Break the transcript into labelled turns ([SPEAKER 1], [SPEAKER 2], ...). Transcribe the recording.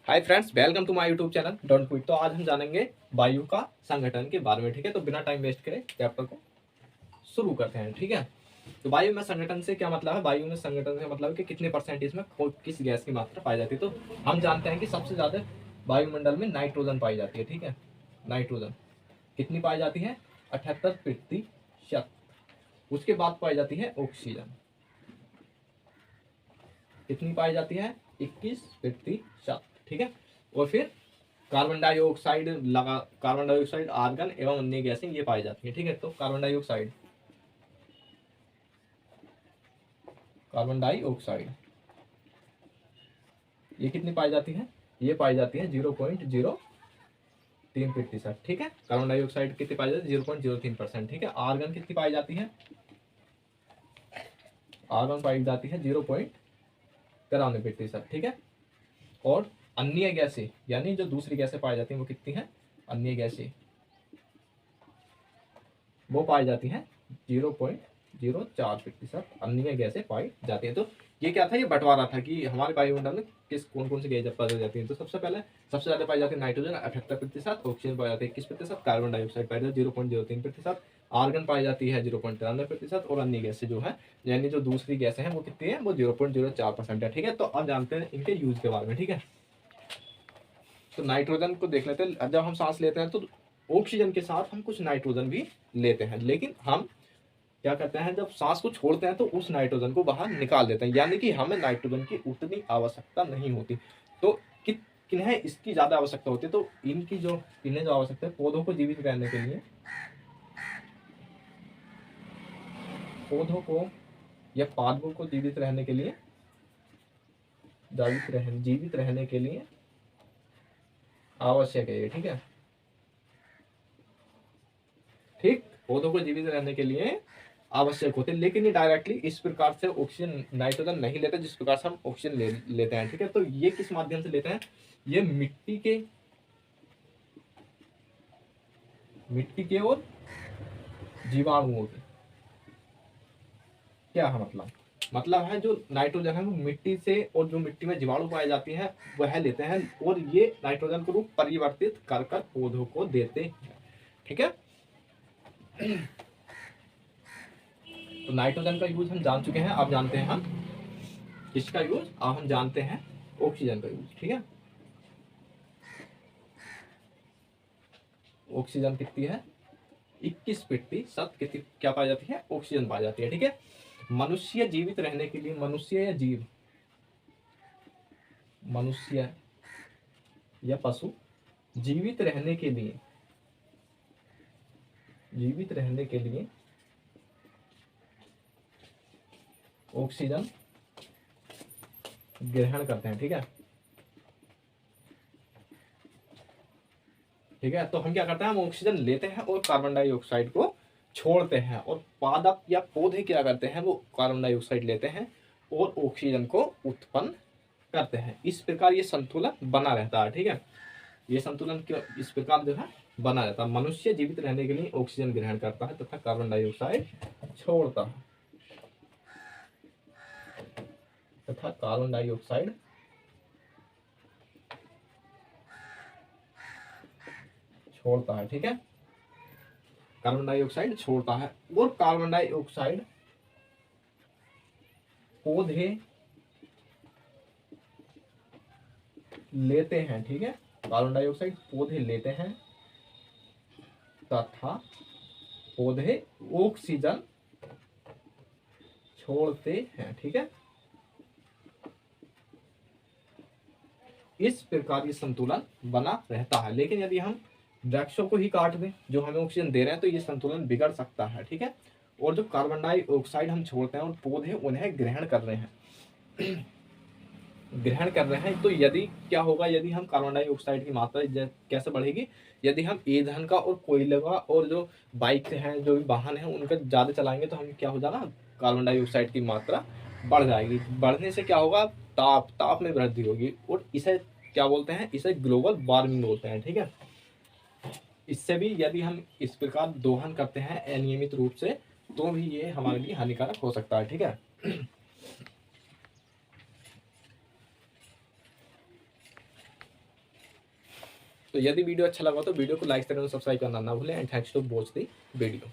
[SPEAKER 1] Hi friends, welcome to my YouTube channel Don't Quit. तो आज हम जानेंगे वायु का संगठन के बारे में। ठीक है, तो बिना टाइम वेस्ट करे चैप्टर को शुरू करते हैं। ठीक है, तो वायु में संगठन से क्या मतलब है? वायु में संगठन से मतलब है कि कितने परसेंट इसमें किस गैस की मात्रा पाई जाती है। तो हम जानते हैं कि सबसे ज्यादा वायुमंडल में नाइट्रोजन पाई जाती है। ठीक है, नाइट्रोजन कितनी पाई जाती है? 78%। उसके बाद पाई जाती है ऑक्सीजन, कितनी पाई जाती है? 21%। ठीक है, और फिर कार्बन डाइऑक्साइड लगा, कार्बन डाइऑक्साइड, आर्गन एवं अन्य गैसें ये पाई जाती है। ठीक है, तो कार्बन डाइऑक्साइड, कार्बन डाइऑक्साइड ये कितनी पाई जाती है? ये पाई जाती है 0.03%। ठीक है, कार्बन डाइऑक्साइड कितनी पाई जाती है? 0.03%। ठीक है, आर्गन कितनी पाई जाती है? आर्गन पाई जाती है 0.93%। ठीक है, और अन्य गैसें यानी जो दूसरी गैसें पाई जाती हैं वो कितनी है? अन्य गैसें वो पाई जाती है 0.04%। अन्य गैसें पाई जाती है। तो ये क्या था? ये बंटवारा था कि हमारे वायुमंडल में किस कौन कौन सी गैसें पाई जाती हैं। तो सबसे ज्यादा पाई जाती है नाइट्रोजन 78%, ऑक्सीजन पाई जाती है 21%, कार्बन डाइऑक्साइड पाई जाती है 0.03%, आर्गन पाई जाती है 0.93%, और अन्य गैसें जो है यानी जो दूसरी गैसें हैं वो कितनी है? वो 0.04% है। ठीक है, तो अब जानते हैं इनके यूज के बारे में। ठीक है, तो नाइट्रोजन को देख लेते हैं। जब हम सांस लेते हैं तो ऑक्सीजन के साथ हम कुछ नाइट्रोजन भी लेते हैं, लेकिन हम क्या करते हैं, जब सांस को छोड़ते हैं तो उस नाइट्रोजन को बाहर निकाल देते हैं, यानी कि हमें नाइट्रोजन की उतनी आवश्यकता नहीं होती। तो किन्हें इसकी ज्यादा आवश्यकता होती है? तो इन्हें जो आवश्यकता है पौधों को जीवित रहने के लिए, पौधों को या पादपों को जीवित रहने के लिए, जीवित रहने के लिए आवश्यक है ये। ठीक है, ठीक, पौधों को जीवित रहने के लिए आवश्यक होते हैं, लेकिन ये डायरेक्टली इस प्रकार से ऑक्सीजन नाइट्रोजन नहीं लेते जिस प्रकार से हम ऑक्सीजन लेते हैं। ठीक है, तो ये किस माध्यम से लेते हैं? ये मिट्टी के और जीवाणुओं के। क्या है मतलब है जो नाइट्रोजन है वो मिट्टी से, और जो मिट्टी में जीवाणु पाए जाते हैं वह लेते हैं, और ये नाइट्रोजन को रूप परिवर्तित कर पौधों को देते हैं। ठीक है, तो नाइट्रोजन का यूज हम जान चुके हैं। अब जानते हैं हम किसका यूज? अब हम जानते हैं ऑक्सीजन का यूज। ठीक है, ऑक्सीजन कितनी है? 21%। कितनी क्या पाई जाती है? ऑक्सीजन पाई जाती है। ठीक है, मनुष्य जीवित रहने के लिए, मनुष्य या पशु जीवित रहने के लिए, ऑक्सीजन ग्रहण करते हैं। ठीक है, तो हम क्या करते हैं? हम ऑक्सीजन लेते हैं और कार्बन डाइऑक्साइड को छोड़ते हैं, और पादप या पौधे क्या करते हैं? वो कार्बन डाइऑक्साइड लेते हैं और ऑक्सीजन को उत्पन्न करते हैं। इस प्रकार ये संतुलन बना रहता है। ठीक है, ये संतुलन इस प्रकार जो है बना रहता है। मनुष्य जीवित रहने के लिए ऑक्सीजन ग्रहण करता है तथा कार्बन डाइऑक्साइड छोड़ता है, तथा कार्बन डाइऑक्साइड छोड़ता है। ठीक है, कार्बन डाइऑक्साइड छोड़ता है, और कार्बन डाइऑक्साइड पौधे लेते हैं। ठीक है, कार्बन डाइऑक्साइड पौधे लेते हैं तथा पौधे ऑक्सीजन छोड़ते हैं। ठीक है, इस प्रकार ये संतुलन बना रहता है। लेकिन यदि हम वृक्षों को ही काट दें जो हमें ऑक्सीजन दे रहे हैं तो ये संतुलन बिगड़ सकता है। ठीक है, और जो कार्बन डाइऑक्साइड हम छोड़ते हैं और पौधे उन्हें ग्रहण कर रहे हैं तो यदि क्या होगा? यदि हम कार्बन डाइऑक्साइड की मात्रा कैसे बढ़ेगी? यदि हम ईंधन का और कोयले का और जो बाइक हैं, जो भी वाहन है, उनका ज्यादा चलाएंगे तो हम क्या हो जाएगा? कार्बन डाइऑक्साइड की मात्रा बढ़ जाएगी। बढ़ने से क्या होगा? ताप में वृद्धि होगी, और इसे क्या बोलते हैं? इसे ग्लोबल वार्मिंग बोलते हैं। ठीक है, इससे भी यदि हम इस प्रकार दोहन करते हैं अनियमित रूप से तो भी ये हमारे लिए हानिकारक हो सकता है। ठीक है, तो यदि वीडियो अच्छा लगा तो वीडियो को लाइक करें और सब्सक्राइब करना ना भूलें and thanks to watch the video.